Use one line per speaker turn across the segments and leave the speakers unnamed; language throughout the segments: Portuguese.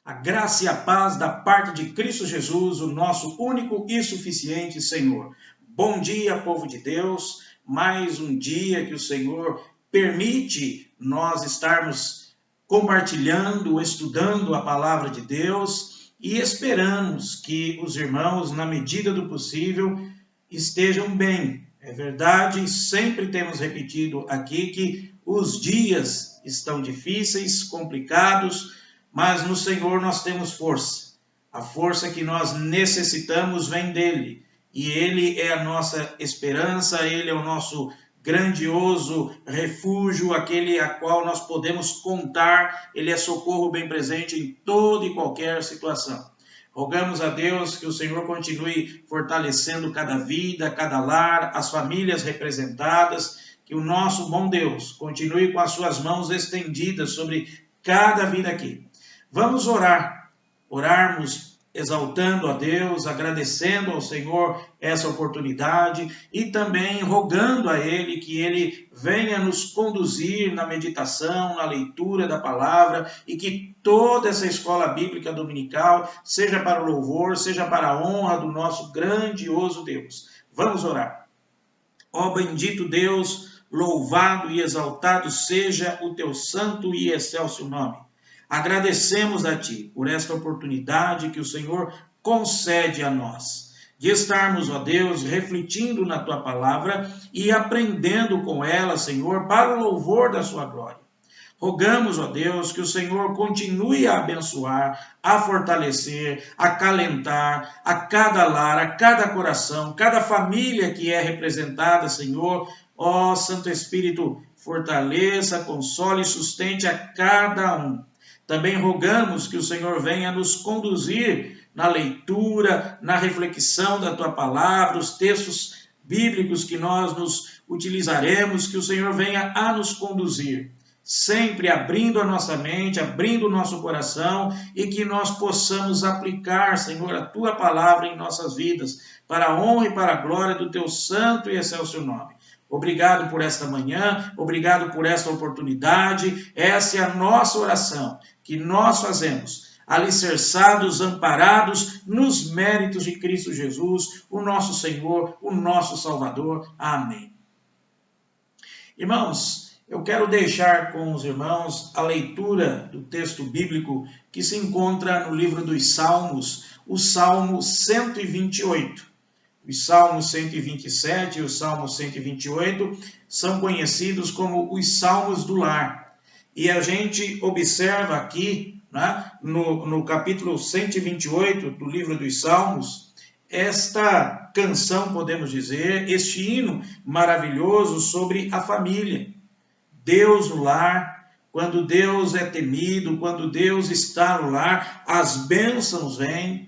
A graça e a paz da parte de Cristo Jesus, o nosso único e suficiente Senhor. Bom dia, povo de Deus. Mais um dia que o Senhor permite nós estarmos compartilhando, estudando a palavra de Deus e esperamos que os irmãos, na medida do possível, estejam bem. É verdade, sempre temos repetido aqui que os dias estão difíceis, complicados, mas no Senhor nós temos força. A força que nós necessitamos vem dele. E ele é a nossa esperança, ele é o nosso grandioso refúgio, aquele a qual nós podemos contar. Ele é socorro bem presente em toda e qualquer situação. Rogamos a Deus que o Senhor continue fortalecendo cada vida, cada lar, as famílias representadas, que o nosso bom Deus continue com as suas mãos estendidas sobre cada vida aqui. Vamos orarmos exaltando a Deus, agradecendo ao Senhor essa oportunidade e também rogando a Ele que Ele venha nos conduzir na meditação, na leitura da palavra e que toda essa escola bíblica dominical seja para o louvor, seja para a honra do nosso grandioso Deus. Vamos orar. Ó bendito Deus, louvado e exaltado seja o teu santo e excelso nome. Agradecemos a Ti por esta oportunidade que o Senhor concede a nós, de estarmos, ó Deus, refletindo na Tua palavra e aprendendo com ela, Senhor, para o louvor da Sua glória. Rogamos, ó Deus, que o Senhor continue a abençoar, a fortalecer, a acalentar a cada lar, a cada coração, cada família que é representada, Senhor. Ó Santo Espírito, fortaleça, console e sustente a cada um. Também rogamos que o Senhor venha nos conduzir na leitura, na reflexão da Tua palavra, os textos bíblicos que nós nos utilizaremos, que o Senhor venha a nos conduzir, sempre abrindo a nossa mente, abrindo o nosso coração e que nós possamos aplicar, Senhor, a Tua palavra em nossas vidas, para a honra e para a glória do Teu santo e excelso nome. Obrigado por esta manhã, obrigado por esta oportunidade. Essa é a nossa oração que nós fazemos, alicerçados, amparados nos méritos de Cristo Jesus, o nosso Senhor, o nosso Salvador. Amém. Irmãos, eu quero deixar com os irmãos a leitura do texto bíblico que se encontra no livro dos Salmos, o Salmo 128. Os Salmos 127 e o Salmo 128 são conhecidos como os Salmos do Lar. E a gente observa aqui, né, no capítulo 128 do livro dos Salmos, esta canção, podemos dizer, este hino maravilhoso sobre a família. Deus no lar, quando Deus é temido, quando Deus está no lar, as bênçãos vêm.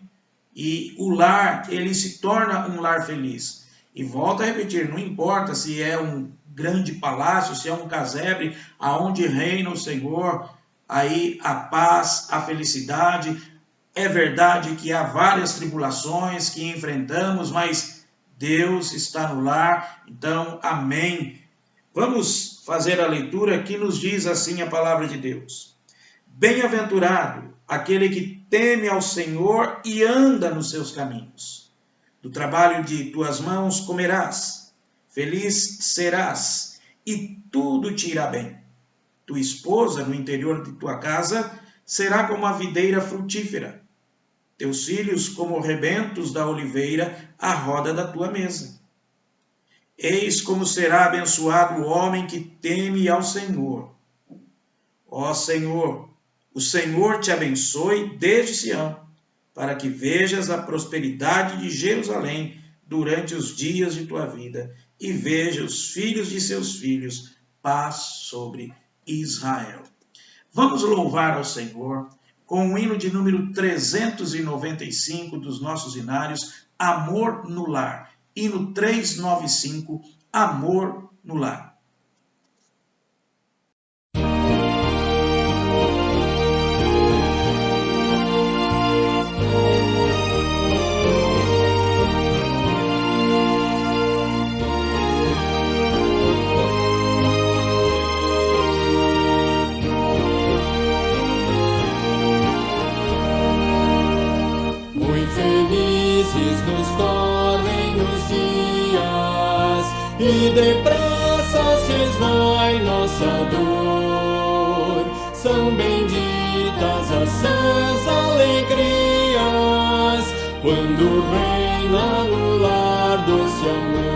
E o lar, ele se torna um lar feliz. E volto a repetir, não importa se é um grande palácio, se é um casebre, aonde reina o Senhor, aí a paz, a felicidade. É verdade que há várias tribulações que enfrentamos, mas Deus está no lar, então amém. Vamos fazer a leitura que nos diz assim a palavra de Deus. Bem-aventurado aquele que teme ao Senhor e anda nos seus caminhos. Do trabalho de tuas mãos comerás, feliz serás, e tudo te irá bem. Tua esposa no interior de tua casa será como a videira frutífera, teus filhos como rebentos da oliveira à roda da tua mesa. Eis como será abençoado o homem que teme ao Senhor. Ó Senhor, o Senhor te abençoe desde Sião, para que vejas a prosperidade de Jerusalém durante os dias de tua vida, e veja os filhos de seus filhos, paz sobre Israel. Vamos louvar ao Senhor com o hino de número 395 dos nossos hinários, Amor no Lar. Hino 395, Amor no Lar.
nossa dor. São benditas as sãs alegrias, quando reina no lar doce amor.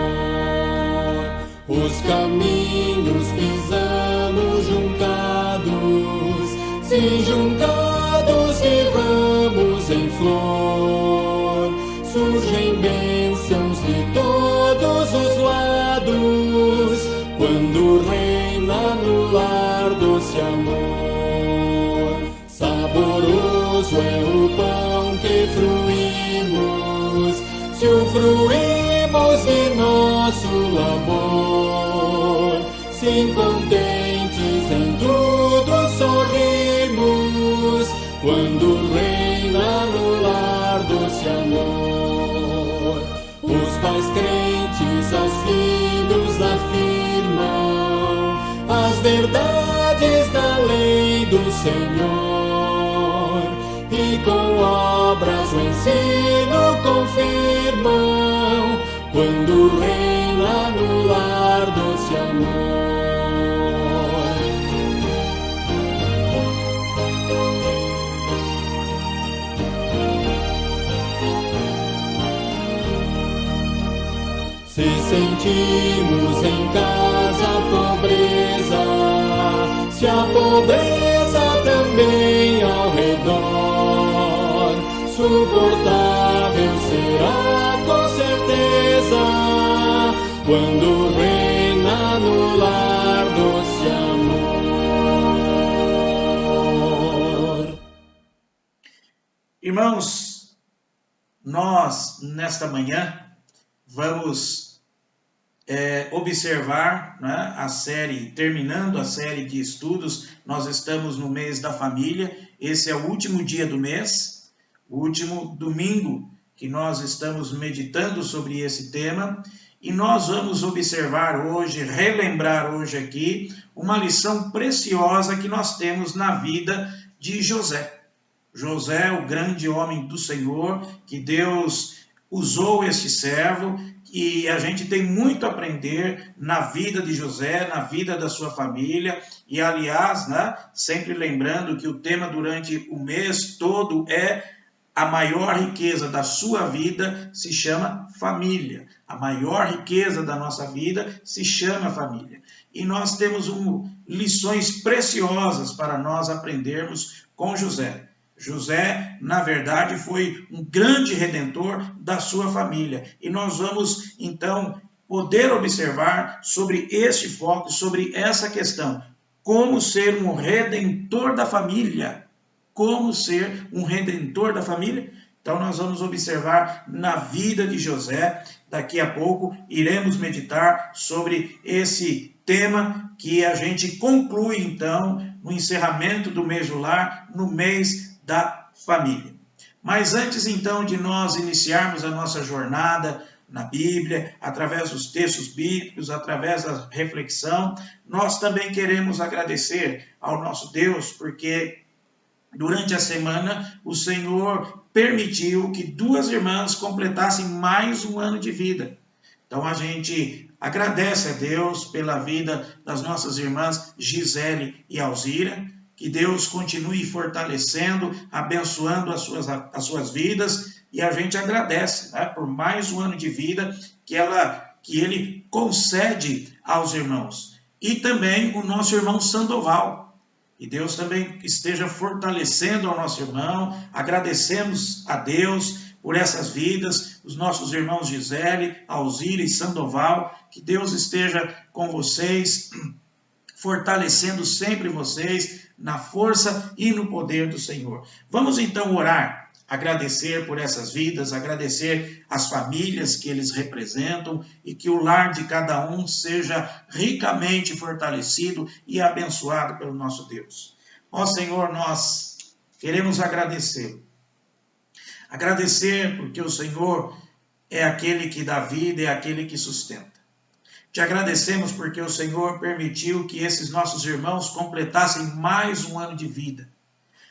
Os caminhos pisamos juncados, sim, juncados de ramos em flor. Surgem bênçãos de todos os lados, quando reina no lar doce amor. Saboroso é o pão que fruímos, se o fruímos de nosso labor. Sim, contentes em tudo sorrimos, quando reina no lar doce amor. Os pais crentes aos filhos afirmam as verdades da lei do Senhor, e com obras o ensino confirmam, quando reina no lar doce amor. Se sentimos em casa a pobreza, se a pobreza também ao redor, suportável será com certeza, quando reina no lar doce amor.
Irmãos, nós nesta manhã vamos observar, né, a série, terminando a série de estudos. Nós estamos no mês da família. Esse é o último dia do mês, o último domingo que nós estamos meditando sobre esse tema, e nós vamos observar hoje, relembrar hoje aqui, uma lição preciosa que nós temos na vida de José. José, o grande homem do Senhor, que Deus usou este servo, e a gente tem muito a aprender na vida de José, na vida da sua família. E aliás, né, sempre lembrando que o tema durante o mês todo é a maior riqueza da sua vida se chama família. A maior riqueza da nossa vida se chama família. E nós temos lições preciosas para nós aprendermos com José. José, na verdade, foi um grande redentor da sua família. E nós vamos, então, poder observar sobre este foco, sobre essa questão. Como ser um redentor da família? Como ser um redentor da família? Então, nós vamos observar na vida de José. Daqui a pouco, iremos meditar sobre esse tema que a gente conclui, então, no encerramento do mês do lar, no mês da família. Mas antes, então, de nós iniciarmos a nossa jornada na Bíblia, através dos textos bíblicos, através da reflexão, nós também queremos agradecer ao nosso Deus, porque durante a semana o Senhor permitiu que duas irmãs completassem mais um ano de vida. Então a gente agradece a Deus pela vida das nossas irmãs Gisele e Alzira. Que Deus continue fortalecendo, abençoando as suas vidas, e a gente agradece, né, por mais um ano de vida que Ele concede aos irmãos. E também o nosso irmão Sandoval. Que Deus também esteja fortalecendo ao nosso irmão. Agradecemos a Deus por essas vidas, os nossos irmãos Gisele, Alzira e Sandoval. Que Deus esteja com vocês, fortalecendo sempre vocês na força e no poder do Senhor. Vamos então orar, agradecer por essas vidas, agradecer as famílias que eles representam, e que o lar de cada um seja ricamente fortalecido e abençoado pelo nosso Deus. Ó Senhor, nós queremos agradecer porque o Senhor é aquele que dá vida, é aquele que sustenta. Te agradecemos porque o Senhor permitiu que esses nossos irmãos completassem mais um ano de vida.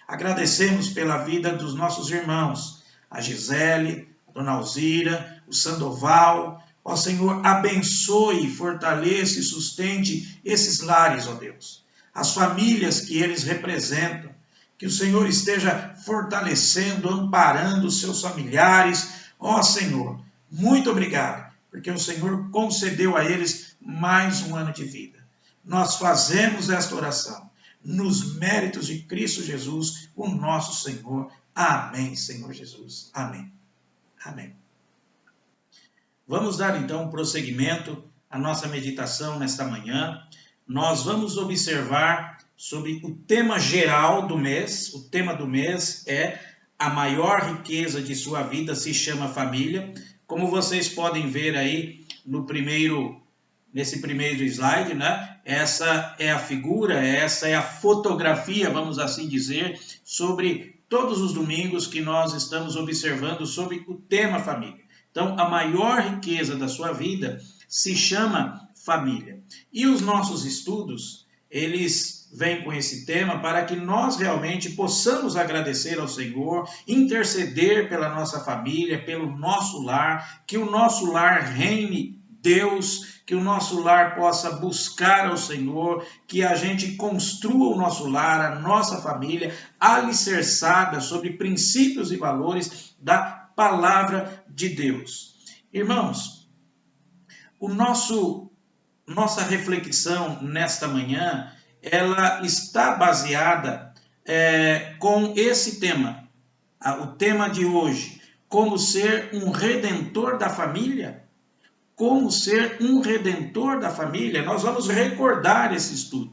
Agradecemos pela vida dos nossos irmãos, a Gisele, a Dona Alzira, o Sandoval, Ó Senhor, abençoe, fortaleça e sustente esses lares, ó Deus. As famílias que eles representam. Que o Senhor esteja fortalecendo, amparando os seus familiares. Ó Senhor, muito obrigado, porque o Senhor concedeu a eles mais um ano de vida. Nós fazemos esta oração nos méritos de Cristo Jesus, o nosso Senhor. Amém, Senhor Jesus. Amém. Amém. Vamos dar então prosseguimento à nossa meditação nesta manhã. Nós vamos observar sobre o tema geral do mês. O tema do mês é a maior riqueza de sua vida se chama família. Como vocês podem ver aí nesse primeiro slide, né? Essa é a figura, essa é a fotografia, vamos assim dizer, sobre todos os domingos que nós estamos observando sobre o tema família. Então, a maior riqueza da sua vida se chama família. E os nossos estudos, eles vêm com esse tema para que nós realmente possamos agradecer ao Senhor, interceder pela nossa família, pelo nosso lar, que o nosso lar reine Deus, que o nosso lar possa buscar ao Senhor, que a gente construa o nosso lar, a nossa família, alicerçada sobre princípios e valores da palavra de Deus. Irmãos, nossa reflexão nesta manhã, ela está baseada com esse tema, o tema de hoje, como ser um redentor da família. Como ser um redentor da família. Nós vamos recordar esse estudo.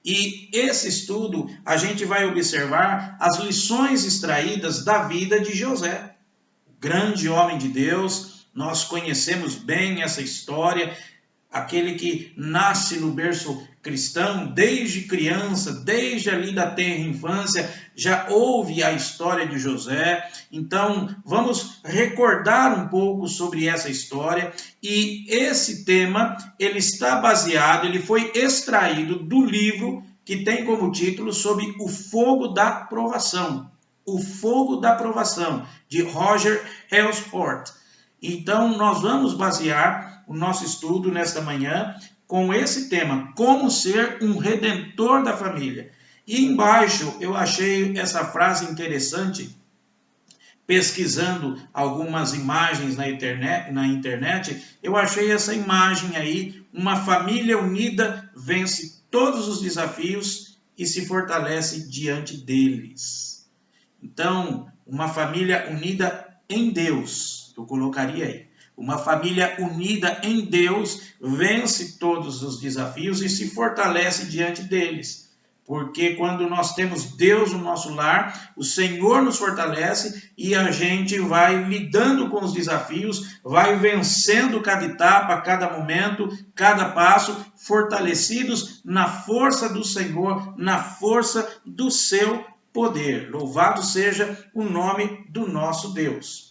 E esse estudo, a gente vai observar as lições extraídas da vida de José. Grande homem de Deus, nós conhecemos bem essa história, aquele que nasce no berço cristão, desde criança, desde ali da tenra infância, já ouve a história de José. Então, vamos recordar um pouco sobre essa história. E esse tema, ele foi extraído do livro que tem como título sobre o fogo da provação. O fogo da provação, de Roger Hellsport. Então, nós vamos basear o nosso estudo nesta manhã com esse tema, como ser um redentor da família. E embaixo eu achei essa frase interessante, pesquisando algumas imagens na internet, eu achei essa imagem aí, uma família unida vence todos os desafios e se fortalece diante deles. Então, uma família unida em Deus, eu colocaria aí. Uma família unida em Deus vence todos os desafios e se fortalece diante deles. Porque quando nós temos Deus no nosso lar, o Senhor nos fortalece e a gente vai lidando com os desafios, vai vencendo cada etapa, cada momento, cada passo, fortalecidos na força do Senhor, na força do seu poder. Louvado seja o nome do nosso Deus.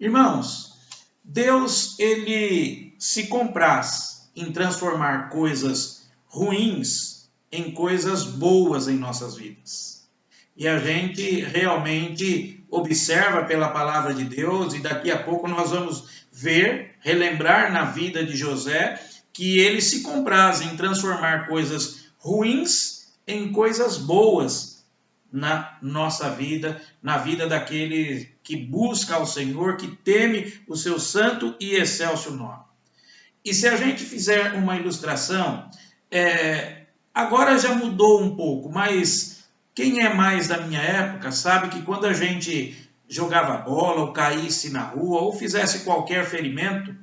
Irmãos, Deus, ele se compraz em transformar coisas ruins em coisas boas em nossas vidas. E a gente realmente observa pela palavra de Deus, e daqui a pouco nós vamos ver, relembrar na vida de José, que ele se compraz em transformar coisas ruins em coisas boas na nossa vida, na vida daquele que busca ao Senhor, que teme o seu santo e excelso nome. E se a gente fizer uma ilustração, agora já mudou um pouco, mas quem é mais da minha época sabe que quando a gente jogava bola, ou caísse na rua, ou fizesse qualquer ferimento,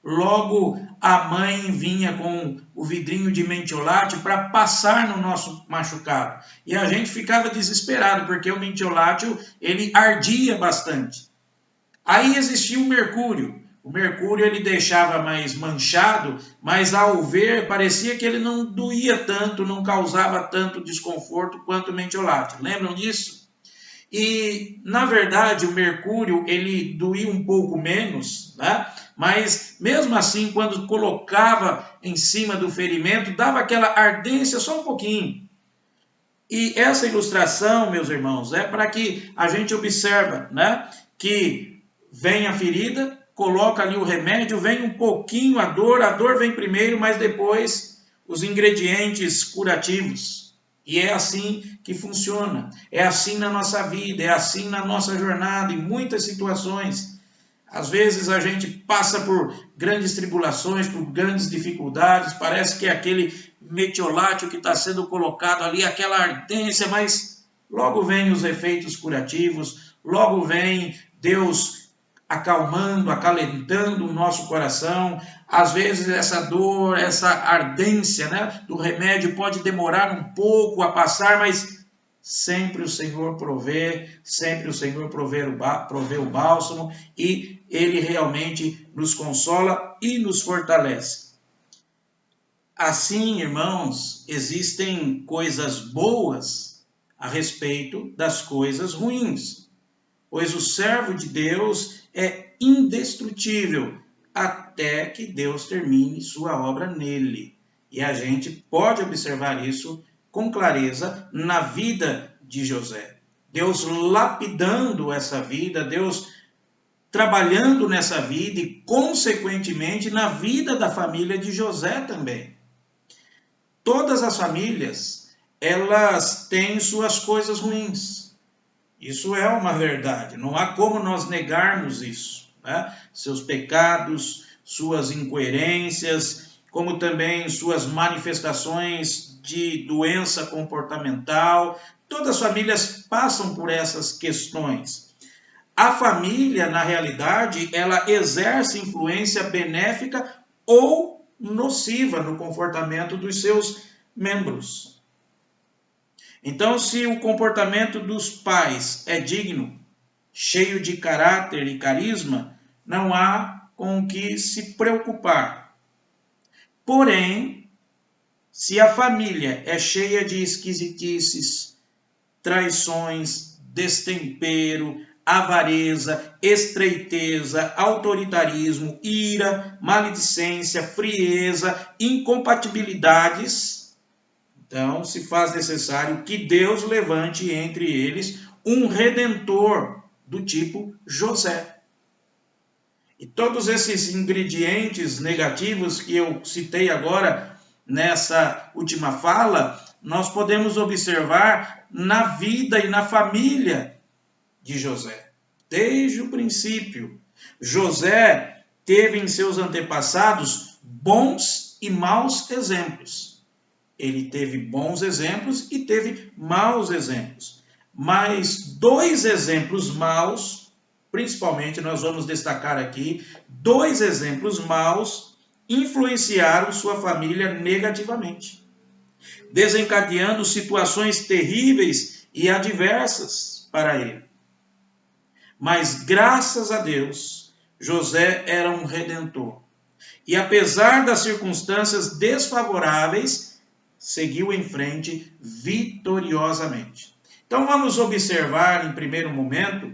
logo a mãe vinha com o vidrinho de mentiolate para passar no nosso machucado. E a gente ficava desesperado, porque o mentiolate ele ardia bastante. Aí existia o mercúrio. O mercúrio ele deixava mais manchado, mas ao ver parecia que ele não doía tanto, não causava tanto desconforto quanto o mentiolate. Lembram disso? E, na verdade, o mercúrio ele doía um pouco menos, né? Mas mesmo assim, quando colocava em cima do ferimento, dava aquela ardência só um pouquinho. E essa ilustração, meus irmãos, é para que a gente observe, né, que vem a ferida, coloca ali o remédio, vem um pouquinho a dor vem primeiro, mas depois os ingredientes curativos. E é assim que funciona, é assim na nossa vida, é assim na nossa jornada, em muitas situações. Às vezes a gente passa por grandes tribulações, por grandes dificuldades, parece que é aquele metiolate que está sendo colocado ali, aquela ardência, mas logo vem os efeitos curativos, logo vem Deus acalmando, acalentando o nosso coração. Às vezes essa dor, essa ardência, né, do remédio pode demorar um pouco a passar, mas sempre o Senhor provê, sempre o Senhor provê o bálsamo, e Ele realmente nos consola e nos fortalece. Assim, irmãos, existem coisas boas a respeito das coisas ruins, pois o servo de Deus é indestrutível até que Deus termine sua obra nele. E a gente pode observar isso com clareza na vida de José. Deus lapidando essa vida, Deus trabalhando nessa vida e, consequentemente, na vida da família de José também. Todas as famílias, elas têm suas coisas ruins. Isso é uma verdade, não há como nós negarmos isso, né? Seus pecados, suas incoerências, como também suas manifestações de doença comportamental. Todas as famílias passam por essas questões. A família, na realidade, ela exerce influência benéfica ou nociva no comportamento dos seus membros. Então, se o comportamento dos pais é digno, cheio de caráter e carisma, não há com o que se preocupar. Porém, se a família é cheia de esquisitices, traições, destempero, avareza, estreiteza, autoritarismo, ira, maledicência, frieza, incompatibilidades, então se faz necessário que Deus levante entre eles um redentor do tipo José. E todos esses ingredientes negativos que eu citei agora nessa última fala, nós podemos observar na vida e na família de José. Desde o princípio, José teve em seus antepassados bons e maus exemplos. Ele teve bons exemplos e teve maus exemplos. Mas 2 exemplos maus, principalmente nós vamos destacar aqui, 2 exemplos maus influenciaram sua família negativamente, desencadeando situações terríveis e adversas para ele. Mas graças a Deus, José era um redentor. E apesar das circunstâncias desfavoráveis, seguiu em frente vitoriosamente. Então vamos observar em primeiro momento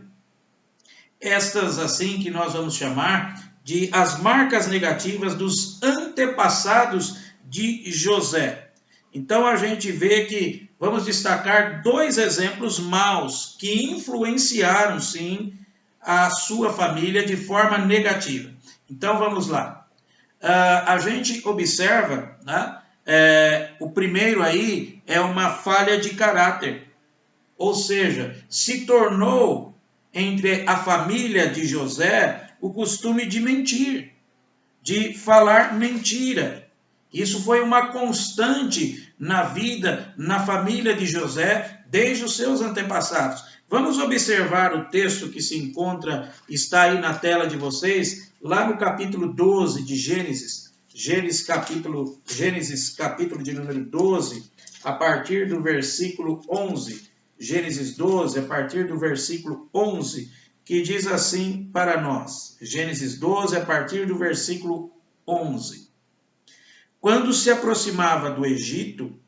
estas assim que nós vamos chamar de as marcas negativas dos antepassados de José. Então a gente vê que vamos destacar 2 exemplos maus que influenciaram sim a sua família de forma negativa. Então vamos lá. A gente observa, né? O primeiro aí é uma falha de caráter, ou seja, se tornou entre a família de José o costume de mentir, de falar mentira. Isso foi uma constante na vida, na família de José, desde os seus antepassados. Vamos observar o texto que se encontra, está aí na tela de vocês, lá no capítulo 12 de Gênesis. Gênesis capítulo de número 12, a partir do versículo 11. Gênesis 12, a partir do versículo 11, que diz assim para nós. Gênesis 12, a partir do versículo 11. Quando se aproximava do Egito,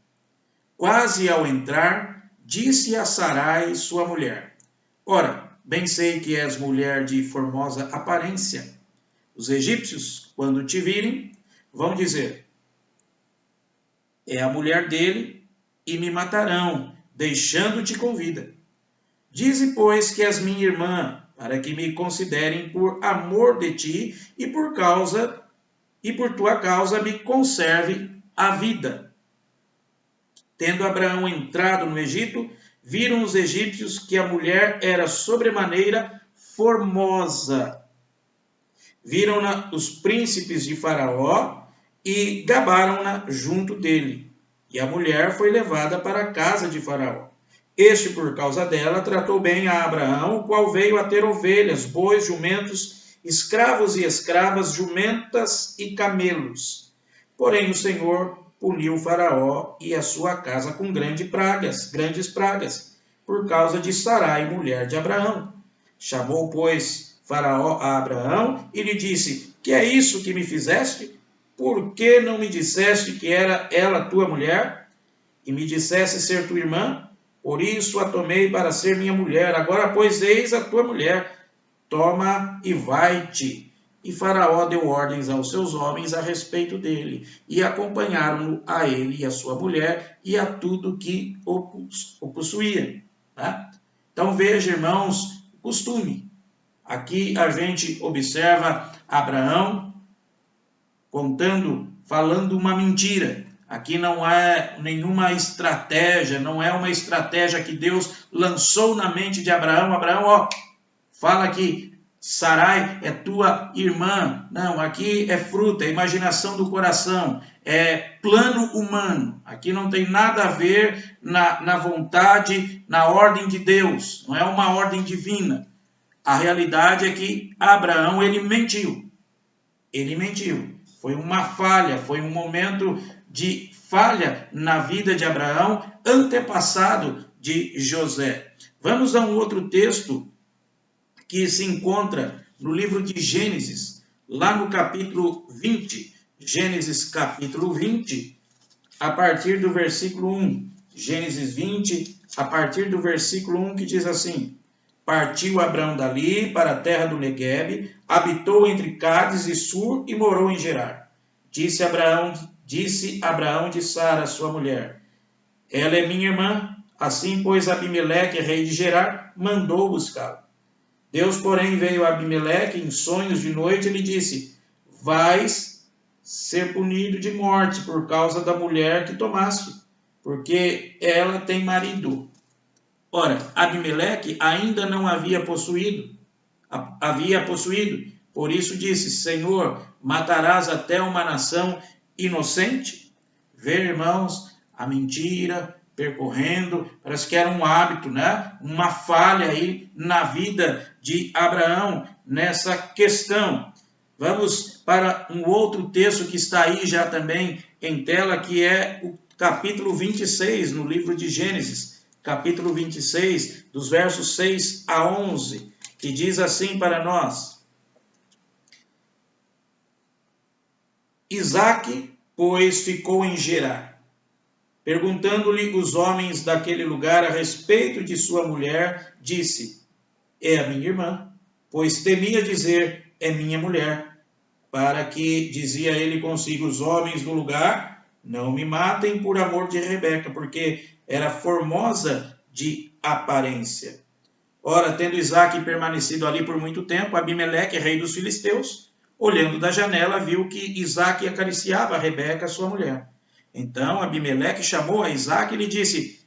quase ao entrar, disse a Sarai, sua mulher: Ora, bem sei que és mulher de formosa aparência. Os egípcios, quando te virem, vão dizer: é a mulher dele, e me matarão, deixando-te com vida. Dize, pois, que és minha irmã, para que me considerem por amor de ti e por tua causa me conserve a vida. Tendo Abraão entrado no Egito, viram os egípcios que a mulher era sobremaneira formosa. Viram-na os príncipes de Faraó e gabaram-na junto dele. E a mulher foi levada para a casa de Faraó. Este, por causa dela, tratou bem a Abraão, o qual veio a ter ovelhas, bois, jumentos, escravos e escravas, jumentas e camelos. Porém, o Senhor puniu Faraó e a sua casa com grandes pragas, por causa de Sarai, mulher de Abraão. Chamou, pois, Faraó a Abraão e lhe disse: que é isso que me fizeste? Por que não me disseste que era ela tua mulher? E me dissesse ser tua irmã? Por isso a tomei para ser minha mulher. Agora, pois, eis a tua mulher. Toma e vai-te. E Faraó deu ordens aos seus homens a respeito dele, e acompanharam-no a ele e a sua mulher, e a tudo que o possuía. Tá? Então veja, irmãos, o costume. Aqui a gente observa Abraão falando uma mentira. Aqui não é nenhuma estratégia, não é uma estratégia que Deus lançou na mente de Abraão. Abraão, fala que Sarai é tua irmã. Não, aqui é fruta, é imaginação do coração, é plano humano. Aqui não tem nada a ver na vontade, na ordem de Deus. Não é uma ordem divina. A realidade é que Abraão, ele mentiu. Ele mentiu. Foi uma falha, foi um momento de falha na vida de Abraão, antepassado de José. Vamos a um outro texto que se encontra no livro de Gênesis, lá no capítulo 20. Gênesis capítulo 20, a partir do versículo 1. Gênesis 20, a partir do versículo 1, que diz assim: Partiu Abraão dali para a terra do Neguebe, habitou entre Cádiz e Sur e morou em Gerar. Disse Abraão de Sara, sua mulher: ela é minha irmã. Assim, pois, Abimeleque, rei de Gerar, mandou buscá-la. Deus, porém, veio a Abimeleque em sonhos de noite e lhe disse: vais ser punido de morte por causa da mulher que tomaste, porque ela tem marido. Ora, Abimeleque ainda não havia possuído, por isso disse: Senhor, matarás até uma nação inocente? Vê, irmãos, a mentira percorrendo, parece que era um hábito, né? Uma falha aí na vida de Abraão nessa questão. Vamos para um outro texto que está aí já também em tela, que é o capítulo 26, no livro de Gênesis, capítulo 26, dos versos 6 a 11, que diz assim para nós: Isaque, pois, ficou em Gerar. Perguntando-lhe os homens daquele lugar a respeito de sua mulher, disse: é a minha irmã, pois temia dizer: é minha mulher, para que, dizia ele consigo, os homens do lugar não me matem por amor de Rebeca, porque era formosa de aparência. Ora, tendo Isaque permanecido ali por muito tempo, Abimeleque, rei dos filisteus, olhando da janela, viu que Isaque acariciava a Rebeca, sua mulher. Então Abimeleque chamou a Isaque e lhe disse: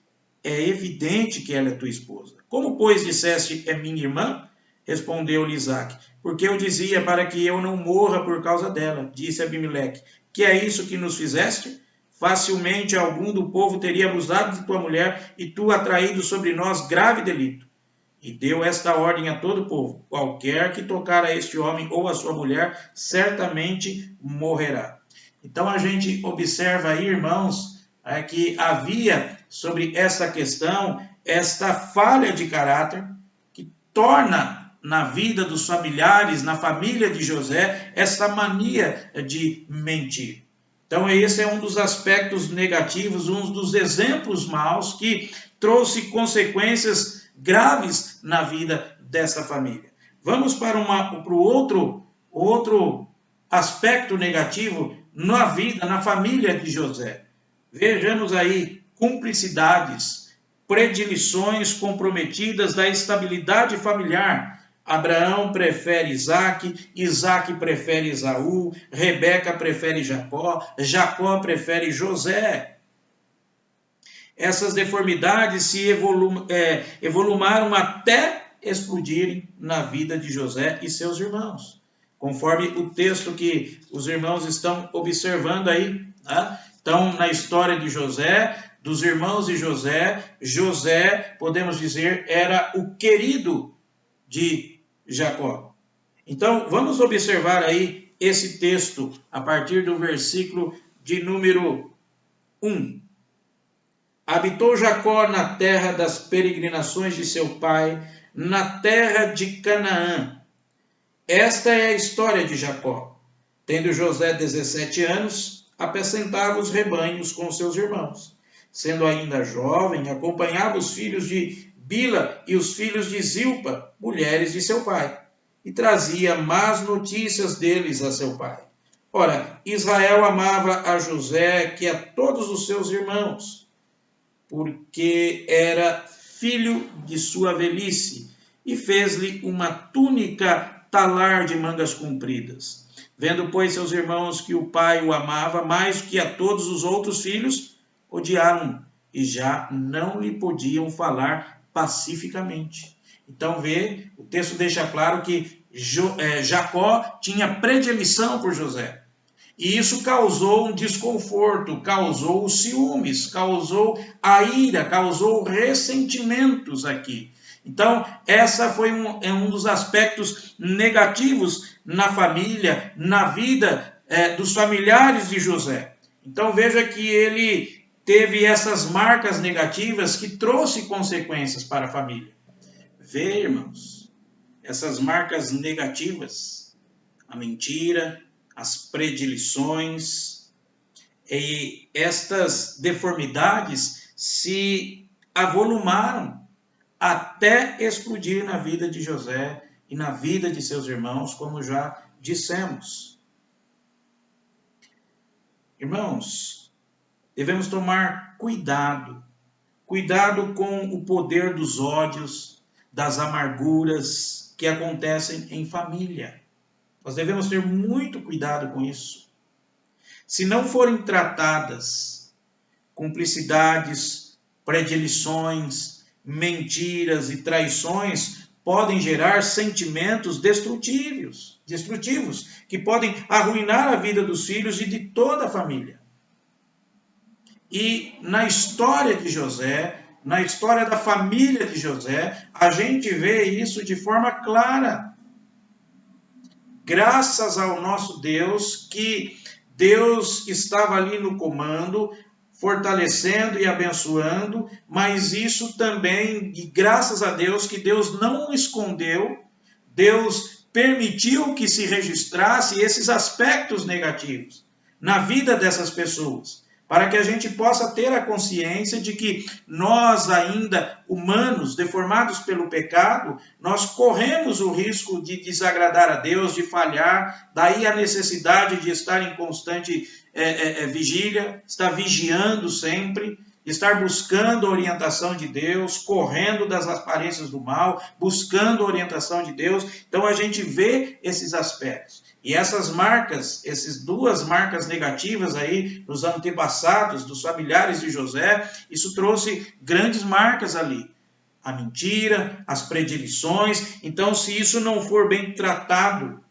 é evidente que ela é tua esposa. Como, pois, disseste: é minha irmã? Respondeu-lhe Isaque: porque eu dizia para que eu não morra por causa dela. Disse Abimeleque: que é isso que nos fizeste? Facilmente algum do povo teria abusado de tua mulher e tu atraído sobre nós grave delito. E deu esta ordem a todo o povo: qualquer que tocar a este homem ou a sua mulher, certamente morrerá. Então a gente observa aí, irmãos, que havia sobre essa questão, esta falha de caráter, que torna na vida dos familiares, na família de José, essa mania de mentir. Então esse é um dos aspectos negativos, um dos exemplos maus que trouxe consequências graves na vida dessa família. Vamos para o outro aspecto negativo na vida, na família de José. Vejamos aí cumplicidades, predileções comprometidas da estabilidade familiar. Abraão prefere Isaque, Isaque prefere Esaú, Rebeca prefere Jacó, Jacó prefere José. Essas deformidades se evolumaram até explodirem na vida de José e seus irmãos, conforme o texto que os irmãos estão observando aí. Tá? Então, na história de José, dos irmãos de José, José, podemos dizer, era o querido de Jacó. Então, vamos observar aí esse texto a partir do versículo de número 1. Habitou Jacó na terra das peregrinações de seu pai, na terra de Canaã. Esta é a história de Jacó. Tendo José 17 anos, apacentava os rebanhos com seus irmãos. Sendo ainda jovem, acompanhava os filhos de Bila e os filhos de Zilpa, mulheres de seu pai, e trazia más notícias deles a seu pai. Ora, Israel amava a José que a todos os seus irmãos, porque era filho de sua velhice, e fez-lhe uma túnica talar de mangas compridas. Vendo, pois, seus irmãos que o pai o amava mais que a todos os outros filhos, odiaram e já não lhe podiam falar pacificamente. Então, o texto deixa claro que Jacó tinha predileção por José. E isso causou um desconforto, causou ciúmes, causou a ira, causou ressentimentos aqui. Então, essa foi um dos aspectos negativos na família, na vida dos familiares de José. Então, veja que ele teve essas marcas negativas que trouxe consequências para a família. Vê, irmãos, essas marcas negativas, a mentira, as predileções, e estas deformidades se avolumaram até explodir na vida de José e na vida de seus irmãos, como já dissemos. Irmãos, devemos tomar cuidado com o poder dos ódios, das amarguras que acontecem em família. Nós devemos ter muito cuidado com isso. Se não forem tratadas, cumplicidades, predileções, mentiras e traições podem gerar sentimentos destrutivos, que podem arruinar a vida dos filhos e de toda a família. E na história de José, na história da família de José, a gente vê isso de forma clara. Graças ao nosso Deus, que Deus estava ali no comando, fortalecendo e abençoando, mas isso também, e graças a Deus, que Deus não escondeu, Deus permitiu que se registrasse esses aspectos negativos na vida dessas pessoas, para que a gente possa ter a consciência de que nós ainda, humanos, deformados pelo pecado, nós corremos o risco de desagradar a Deus, de falhar, daí a necessidade de estar em constante vigília, estar vigiando sempre, estar buscando a orientação de Deus, correndo das aparências do mal, buscando a orientação de Deus. Então a gente vê esses aspectos. E essas marcas, essas duas marcas negativas aí nos antepassados dos familiares de José, isso trouxe grandes marcas ali. A mentira, as predileções. Então, se isso não for bem tratado,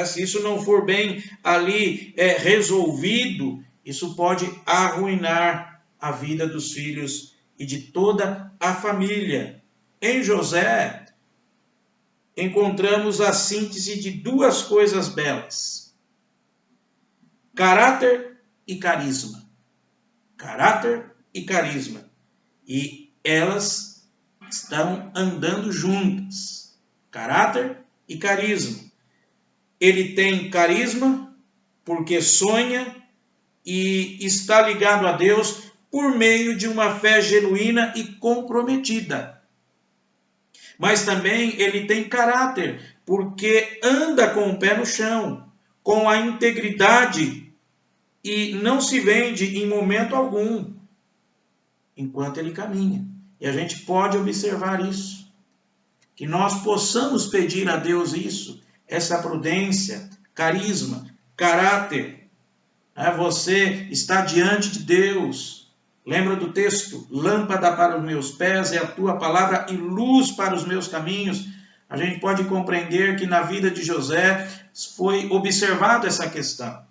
se isso não for bem ali resolvido, isso pode arruinar a vida dos filhos e de toda a família. Em José, encontramos a síntese de duas coisas belas: caráter e carisma. Caráter e carisma. E elas estão andando juntas. Caráter e carisma. Ele tem carisma porque sonha e está ligado a Deus por meio de uma fé genuína e comprometida. Mas também ele tem caráter, porque anda com o pé no chão, com a integridade, e não se vende em momento algum, enquanto ele caminha. E a gente pode observar isso. que nós possamos pedir a Deus isso, essa prudência, carisma, caráter. Você está diante de Deus. Lembra do texto? Lâmpada para os meus pés é a tua palavra e luz para os meus caminhos. A gente pode compreender que na vida de José foi observada essa questão.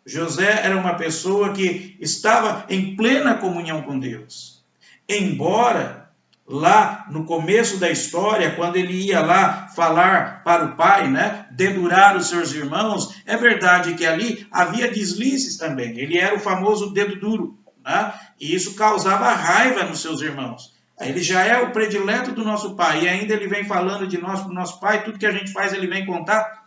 José era uma pessoa que estava em plena comunhão com Deus. Embora lá no começo da história, quando ele ia lá falar para o pai, dedurar os seus irmãos, é verdade que ali havia deslizes também. Ele era o famoso dedo duro, e isso causava raiva nos seus irmãos. Ele já é o predileto do nosso pai, e ainda ele vem falando de nós para o nosso pai, tudo que a gente faz ele vem contar.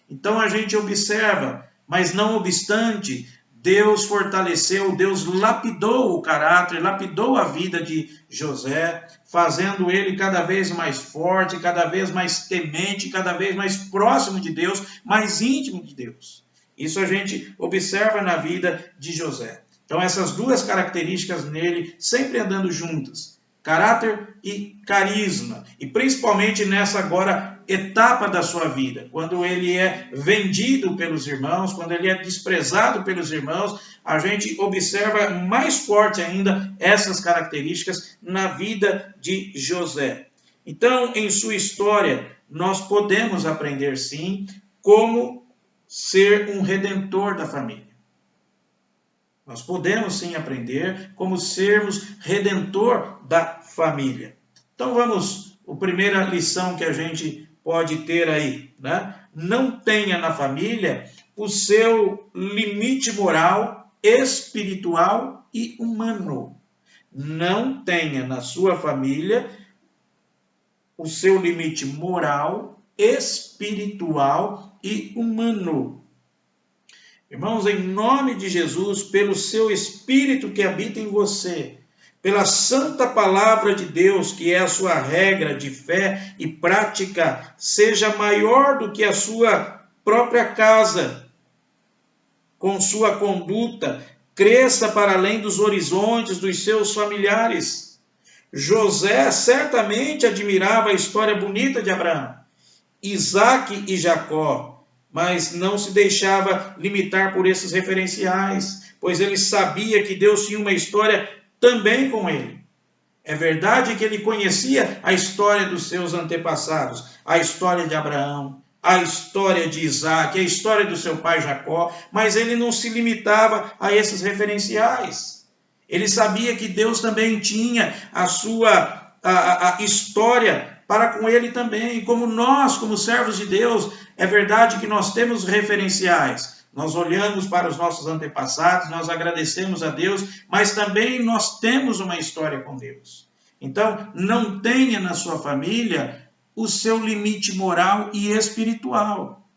Então a gente observa, mas não obstante, Deus fortaleceu, Deus lapidou o caráter, lapidou a vida de José, fazendo ele cada vez mais forte, cada vez mais temente, cada vez mais próximo de Deus, mais íntimo de Deus. Isso a gente observa na vida de José. Então essas duas características nele, sempre andando juntas, caráter e carisma, e principalmente nessa agora etapa da sua vida, quando ele é vendido pelos irmãos, quando ele é desprezado pelos irmãos, a gente observa mais forte ainda essas características na vida de José. Então, em sua história, nós podemos aprender sim como ser um redentor da família. Nós podemos sim aprender como sermos redentor da família. Então vamos, a primeira lição que a gente pode ter aí, Não tenha na família o seu limite moral, espiritual e humano. Não tenha na sua família o seu limite moral, espiritual e humano. Irmãos, em nome de Jesus, pelo seu Espírito que habita em você, pela santa palavra de Deus, que é a sua regra de fé e prática, seja maior do que a sua própria casa, com sua conduta, cresça para além dos horizontes dos seus familiares. José certamente admirava a história bonita de Abraão, Isaque e Jacó, mas não se deixava limitar por esses referenciais, pois ele sabia que Deus tinha uma história também com ele. É verdade que ele conhecia a história dos seus antepassados, a história de Abraão, a história de Isaque, a história do seu pai Jacó, mas ele não se limitava a esses referenciais. Ele sabia que Deus também tinha a sua história para com ele também. Como nós, como servos de Deus, é verdade que nós temos referenciais. Nós olhamos para os nossos antepassados, nós agradecemos a Deus, mas também nós temos uma história com Deus. Então, não tenha na sua família o seu limite moral e espiritual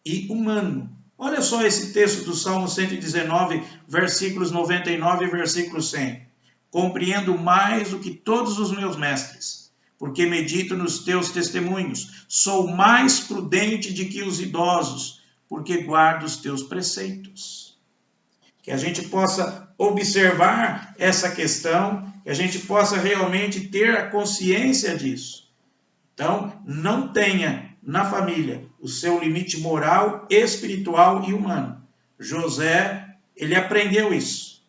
e humano. Olha só esse texto do Salmo 119, versículos 99 e versículo 100. Compreendo mais do que todos os meus mestres, porque medito nos teus testemunhos. Sou mais prudente do que os idosos, porque guardo os teus preceitos. Que a gente possa observar essa questão, que a gente possa realmente ter a consciência disso. Então, não tenha na família o seu limite moral, espiritual e humano. José, ele aprendeu isso.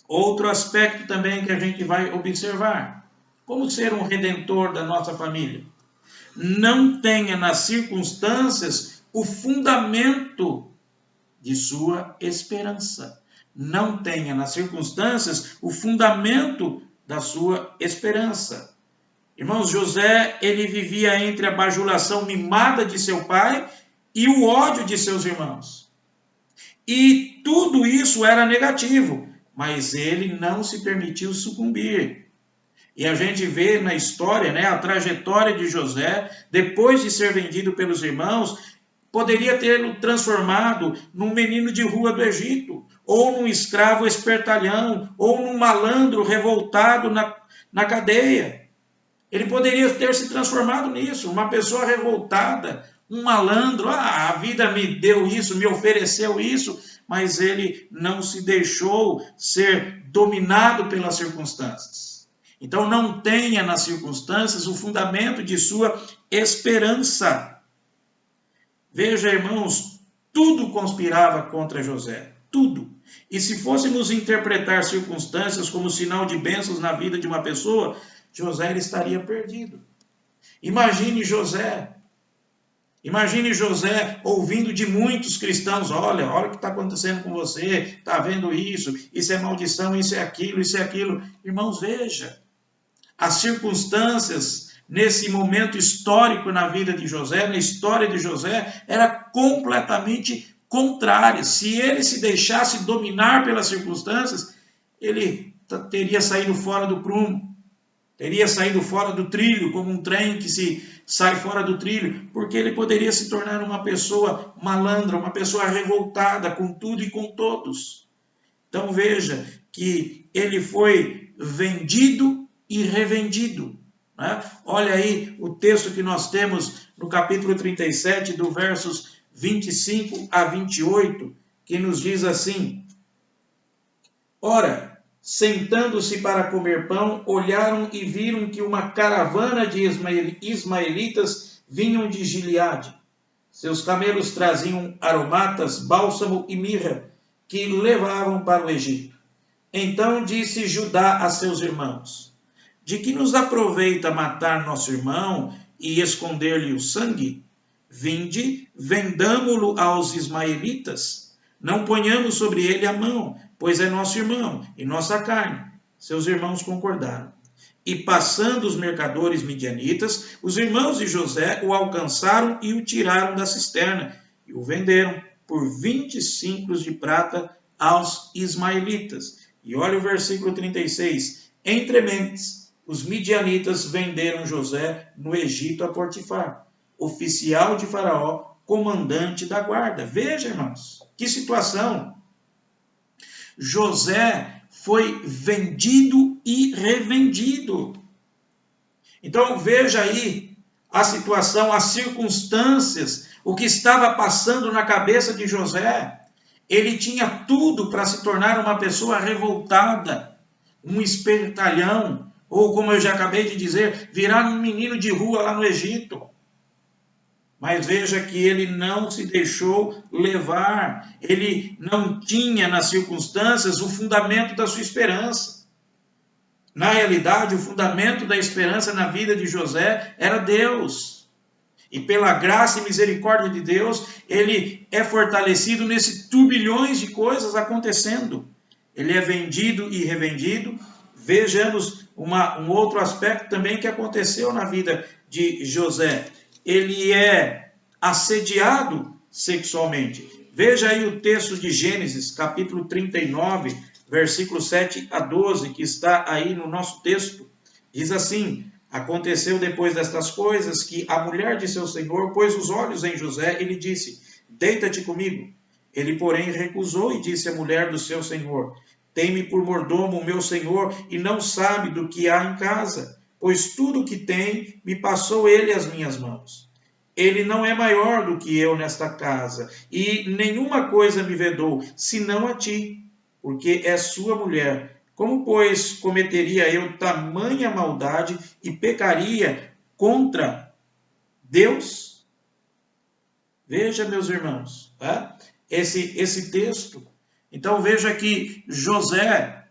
Outro aspecto também que a gente vai observar. Como ser um redentor da nossa família? Não tenha nas circunstâncias o fundamento de sua esperança. Não tenha nas circunstâncias o fundamento da sua esperança. Irmãos, José, ele vivia entre a bajulação mimada de seu pai e o ódio de seus irmãos. E tudo isso era negativo, mas ele não se permitiu sucumbir. E a gente vê na história, a trajetória de José, depois de ser vendido pelos irmãos, poderia tê-lo transformado num menino de rua do Egito, ou num escravo espertalhão, ou num malandro revoltado na cadeia. Ele poderia ter se transformado nisso, uma pessoa revoltada, um malandro. A vida me deu isso, me ofereceu isso, mas ele não se deixou ser dominado pelas circunstâncias. Então não tenha nas circunstâncias o fundamento de sua esperança. Veja, irmãos, tudo conspirava contra José, tudo. E se fôssemos interpretar circunstâncias como sinal de bênçãos na vida de uma pessoa, José ele estaria perdido. Imagine José ouvindo de muitos cristãos, olha o que está acontecendo com você, está vendo isso é maldição, isso é aquilo. Irmãos, veja, as circunstâncias nesse momento histórico na vida de José, na história de José, era completamente contrária. Se ele se deixasse dominar pelas circunstâncias, ele teria saído fora do prumo, teria saído fora do trilho, como um trem que se sai fora do trilho, porque ele poderia se tornar uma pessoa malandra, uma pessoa revoltada com tudo e com todos. Então veja que ele foi vendido e revendido. Né? Olha aí o texto que nós temos no capítulo 37, do versos 25 a 28, que nos diz assim: Ora, sentando-se para comer pão, olharam e viram que uma caravana de ismaelitas vinham de Gileade. Seus camelos traziam aromatas, bálsamo e mirra, que levavam para o Egito. Então disse Judá a seus irmãos: De que nos aproveita matar nosso irmão e esconder-lhe o sangue? Vinde, vendamo-lo aos ismaelitas. Não ponhamos sobre ele a mão, pois é nosso irmão e nossa carne. Seus irmãos concordaram. E passando os mercadores midianitas, os irmãos de José o alcançaram e o tiraram da cisterna, e o venderam por 20 sincros de prata aos ismaelitas. E olha o versículo 36. Entre mentes, os midianitas venderam José no Egito a Potifar, oficial de Faraó, comandante da guarda. Veja, irmãos, que situação. José foi vendido e revendido. Então veja aí a situação, as circunstâncias, o que estava passando na cabeça de José. Ele tinha tudo para se tornar uma pessoa revoltada, um espertalhão, ou como eu já acabei de dizer, virar um menino de rua lá no Egito. Mas veja que ele não se deixou levar, ele não tinha nas circunstâncias o fundamento da sua esperança. Na realidade, o fundamento da esperança na vida de José era Deus. E pela graça e misericórdia de Deus, ele é fortalecido nesse turbilhões de coisas acontecendo. Ele é vendido e revendido. Vejamos um outro aspecto também que aconteceu na vida de José. Ele é assediado sexualmente. Veja aí o texto de Gênesis, capítulo 39, versículos 7 a 12, que está aí no nosso texto. Diz assim: Aconteceu depois destas coisas que a mulher de seu senhor pôs os olhos em José e lhe disse: Deita-te comigo. Ele, porém, recusou e disse à mulher do seu senhor: Tem-me por mordomo o meu senhor e não sabe do que há em casa, pois tudo o que tem me passou ele às minhas mãos. Ele não é maior do que eu nesta casa, e nenhuma coisa me vedou, senão a ti, porque é sua mulher. Como, pois, cometeria eu tamanha maldade e pecaria contra Deus? Veja, meus irmãos, esse texto. Então, veja que José,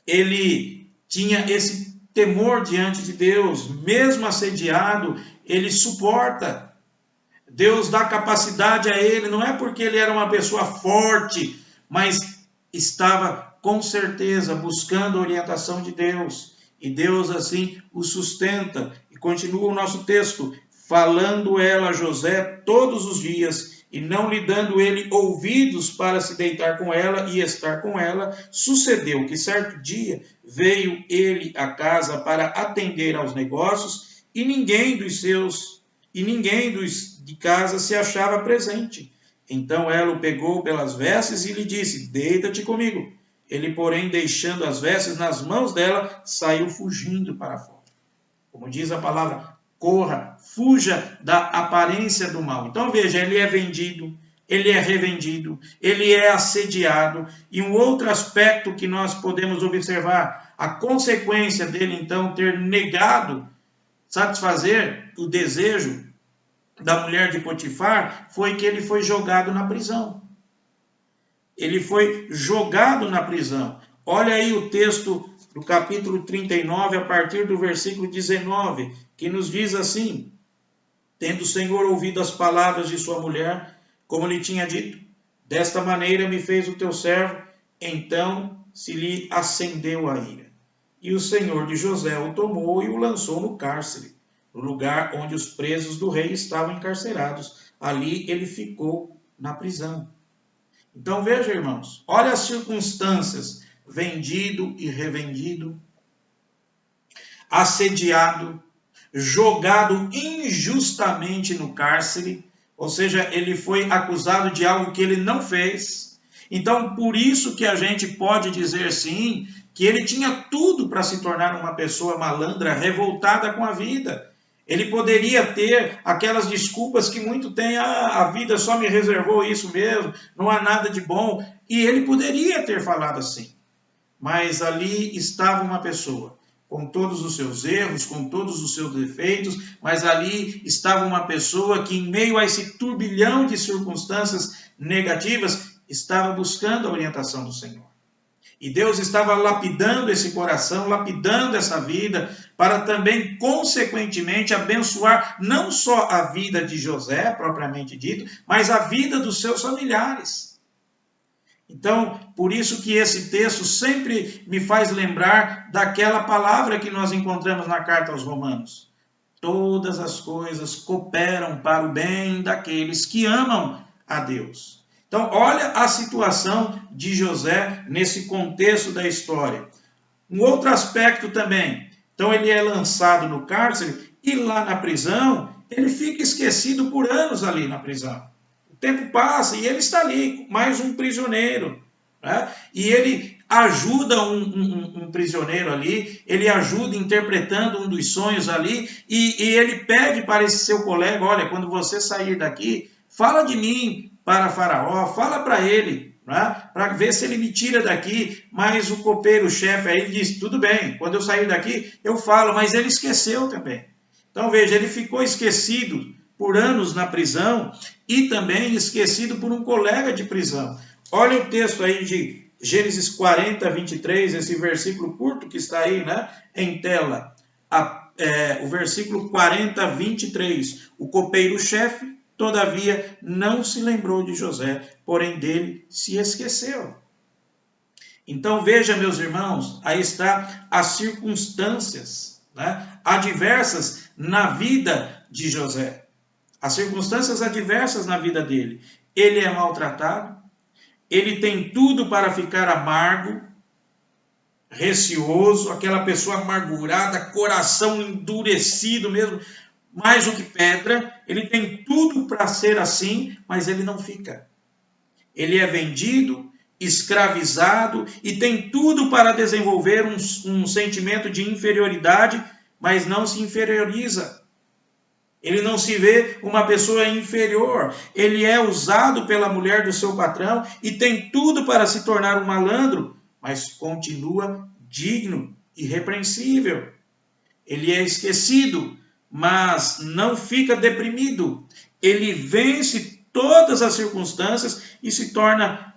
ele tinha esse temor diante de Deus, mesmo assediado, ele suporta. Deus dá capacidade a ele, não é porque ele era uma pessoa forte, mas estava com certeza buscando a orientação de Deus. E Deus assim o sustenta. E continua o nosso texto: falando ela a José todos os dias, e não lhe dando ele ouvidos para se deitar com ela e estar com ela, sucedeu que certo dia veio ele à casa para atender aos negócios, e ninguém de casa se achava presente. Então ela o pegou pelas vestes e lhe disse: Deita-te comigo. Ele, porém, deixando as vestes nas mãos dela, saiu fugindo para fora. Como diz a palavra, corra, fuja da aparência do mal. Então veja, ele é vendido, ele é revendido, ele é assediado. E um outro aspecto que nós podemos observar: a consequência dele, então, ter negado satisfazer o desejo da mulher de Potifar foi que ele foi jogado na prisão. Ele foi jogado na prisão. Olha aí o texto do capítulo 39, a partir do versículo 19, que nos diz assim: tendo o Senhor ouvido as palavras de sua mulher, como lhe tinha dito, desta maneira me fez o teu servo, então se lhe acendeu a ira. E o Senhor de José o tomou e o lançou no cárcere, no lugar onde os presos do rei estavam encarcerados. Ali ele ficou na prisão. Então veja, irmãos, olha as circunstâncias: vendido e revendido, assediado, jogado injustamente no cárcere, ou seja, ele foi acusado de algo que ele não fez. Então, por isso que a gente pode dizer sim, que ele tinha tudo para se tornar uma pessoa malandra, revoltada com a vida. Ele poderia ter aquelas desculpas que muito tem: a vida só me reservou isso mesmo, não há nada de bom. E ele poderia ter falado assim. Mas ali estava uma pessoa, com todos os seus erros, com todos os seus defeitos, mas ali estava uma pessoa que, em meio a esse turbilhão de circunstâncias negativas, estava buscando a orientação do Senhor. E Deus estava lapidando esse coração, lapidando essa vida, para também, consequentemente, abençoar não só a vida de José, propriamente dito, mas a vida dos seus familiares. Então, por isso que esse texto sempre me faz lembrar daquela palavra que nós encontramos na carta aos Romanos: todas as coisas cooperam para o bem daqueles que amam a Deus. Então, olha a situação de José nesse contexto da história. Um outro aspecto também. Então, ele é lançado no cárcere e lá na prisão, ele fica esquecido por anos ali na prisão. O tempo passa e ele está ali, mais um prisioneiro, né? E ele ajuda um prisioneiro ali, ele ajuda interpretando um dos sonhos ali, e ele pede para esse seu colega: olha, quando você sair daqui, fala de mim para Faraó, fala para ele, né, para ver se ele me tira daqui. Mas o copeiro-chefe aí diz: tudo bem, quando eu sair daqui eu falo. Mas ele esqueceu também. Então veja, ele ficou esquecido por anos na prisão e também esquecido por um colega de prisão. Olha o texto aí de Gênesis 40, 23, esse versículo curto que está aí, né, em tela. O versículo 40, 23. O copeiro-chefe, todavia, não se lembrou de José, porém dele se esqueceu. Então veja, meus irmãos, aí está as circunstâncias, né, adversas na vida de José. As circunstâncias adversas na vida dele. Ele é maltratado, ele tem tudo para ficar amargo, receoso, aquela pessoa amargurada, coração endurecido mesmo, mais do que pedra. Ele tem tudo para ser assim, mas ele não fica. Ele é vendido, escravizado e tem tudo para desenvolver um sentimento de inferioridade, mas não se inferioriza. Ele não se vê uma pessoa inferior. Ele é usado pela mulher do seu patrão e tem tudo para se tornar um malandro, mas continua digno, irrepreensível. Ele é esquecido, mas não fica deprimido. Ele vence todas as circunstâncias e se torna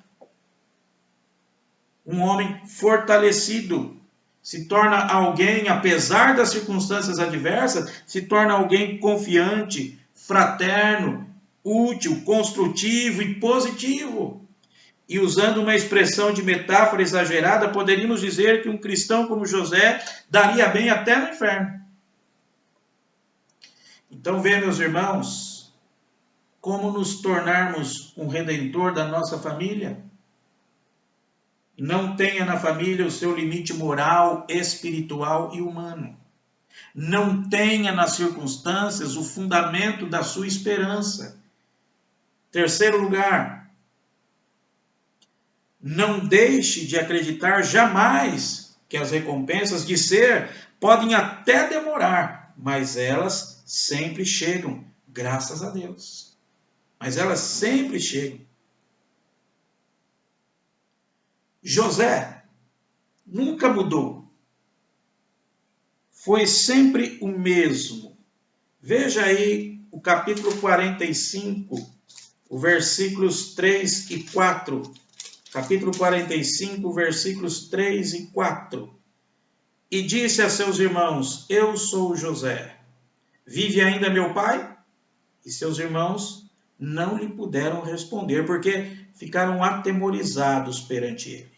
um homem fortalecido. Se torna alguém, apesar das circunstâncias adversas, se torna alguém confiante, fraterno, útil, construtivo e positivo. E usando uma expressão de metáfora exagerada, poderíamos dizer que um cristão como José daria bem até no inferno. Então, vê, meus irmãos, como nos tornarmos um redentor da nossa família. Não tenha na família o seu limite moral, espiritual e humano. Não tenha nas circunstâncias o fundamento da sua esperança. Terceiro lugar, não deixe de acreditar jamais que as recompensas de ser podem até demorar, mas elas sempre chegam, graças a Deus. Mas elas sempre chegam. José nunca mudou. foi sempre o mesmo. Veja aí o capítulo 45, os versículos 3 e 4. Capítulo 45, versículos 3 e 4. E disse a seus irmãos: eu sou José. Vive ainda meu pai? E seus irmãos não lhe puderam responder, porque ficaram atemorizados perante ele.